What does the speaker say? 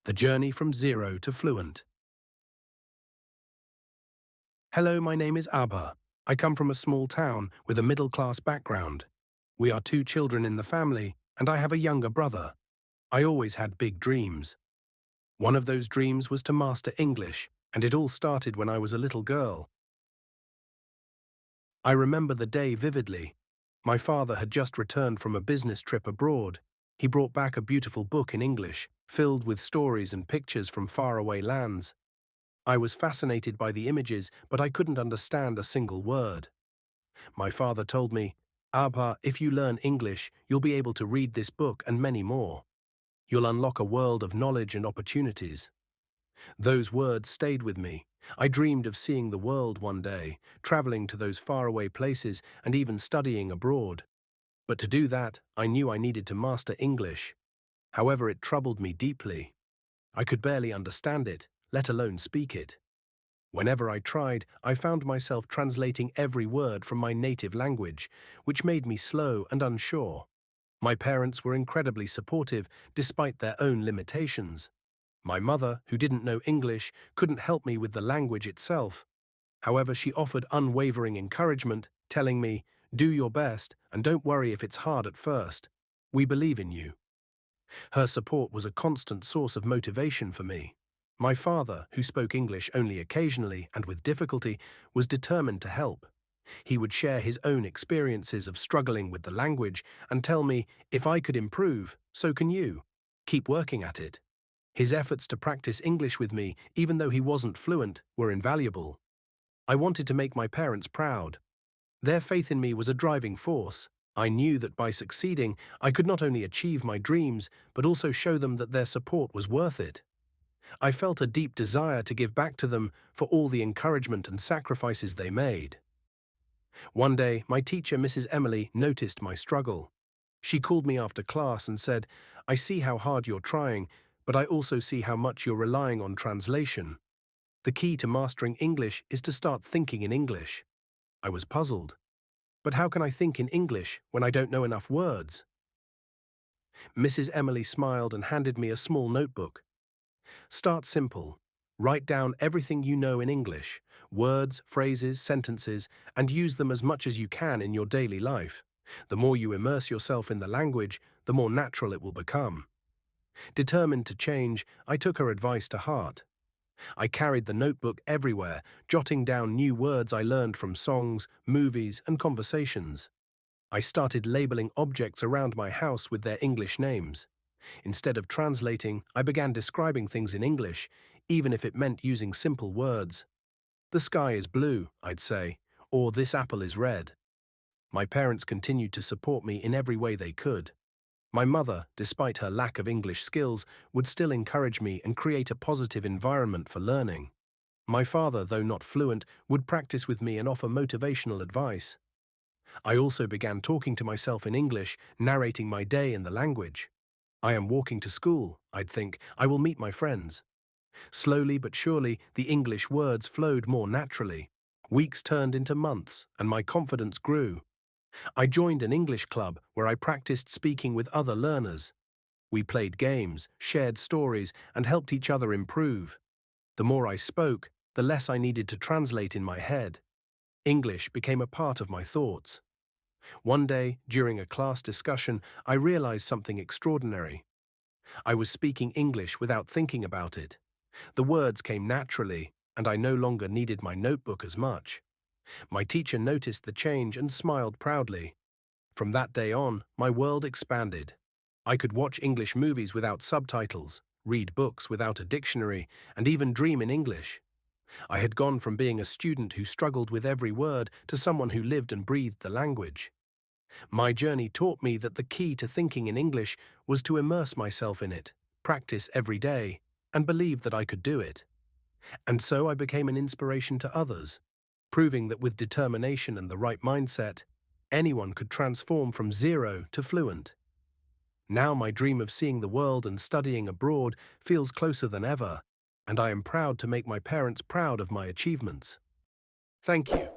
The Journey from Zero to Fluent. Hello, my name is Abba. I come from a small town with a middle-class background. We are two children in the family, and I have a younger brother. I always had big dreams. One of those dreams was to master English, and it all started when I was a little girl. I remember the day vividly. My father had just returned from a business trip abroad. He brought back a beautiful book in English, filled with stories and pictures from faraway lands. I was fascinated by the images, but I couldn't understand a single word. My father told me, "Abha, if you learn English, you'll be able to read this book and many more. You'll unlock a world of knowledge and opportunities." Those words stayed with me. I dreamed of seeing the world one day, traveling to those faraway places and even studying abroad. But to do that, I knew I needed to master English. However, it troubled me deeply. I could barely understand it, let alone speak it. Whenever I tried, I found myself translating every word from my native language, which made me slow and unsure. My parents were incredibly supportive, despite their own limitations. My mother, who didn't know English, couldn't help me with the language itself. However, she offered unwavering encouragement, telling me, "Do your best, and don't worry if it's hard at first. We believe in you." Her support was a constant source of motivation for me. My father, who spoke English only occasionally and with difficulty, was determined to help. He would share his own experiences of struggling with the language and tell me, "If I could improve, so can you. Keep working at it." His efforts to practice English with me, even though he wasn't fluent, were invaluable. I wanted to make my parents proud. Their faith in me was a driving force. I knew that by succeeding, I could not only achieve my dreams, but also show them that their support was worth it. I felt a deep desire to give back to them for all the encouragement and sacrifices they made. One day, my teacher, Mrs. Emily, noticed my struggle. She called me after class and said, "I see how hard you're trying, but I also see how much you're relying on translation. The key to mastering English is to start thinking in English." I was puzzled. But how can I think in English when I don't know enough words? Mrs. Emily smiled and handed me a small notebook. "Start simple. Write down everything you know in English, words, phrases, sentences, and use them as much as you can in your daily life. The more you immerse yourself in the language, the more natural it will become." Determined to change, I took her advice to heart. I carried the notebook everywhere, jotting down new words I learned from songs, movies, and conversations. I started labeling objects around my house with their English names. Instead of translating, I began describing things in English, even if it meant using simple words. "The sky is blue," I'd say, or "this apple is red." My parents continued to support me in every way they could. My mother, despite her lack of English skills, would still encourage me and create a positive environment for learning. My father, though not fluent, would practice with me and offer motivational advice. I also began talking to myself in English, narrating my day in the language. "I am walking to school," I'd think. "I will meet my friends." Slowly but surely, the English words flowed more naturally. Weeks turned into months, and my confidence grew. I joined an English club where I practiced speaking with other learners. We played games, shared stories, and helped each other improve. The more I spoke, the less I needed to translate in my head. English became a part of my thoughts. One day, during a class discussion, I realized something extraordinary. I was speaking English without thinking about it. The words came naturally, and I no longer needed my notebook as much. My teacher noticed the change and smiled proudly. From that day on, my world expanded. I could watch English movies without subtitles, read books without a dictionary, and even dream in English. I had gone from being a student who struggled with every word to someone who lived and breathed the language. My journey taught me that the key to thinking in English was to immerse myself in it, practice every day, and believe that I could do it. And so I became an inspiration to others, proving that with determination and the right mindset, anyone could transform from zero to fluent. Now my dream of seeing the world and studying abroad feels closer than ever, and I am proud to make my parents proud of my achievements. Thank you.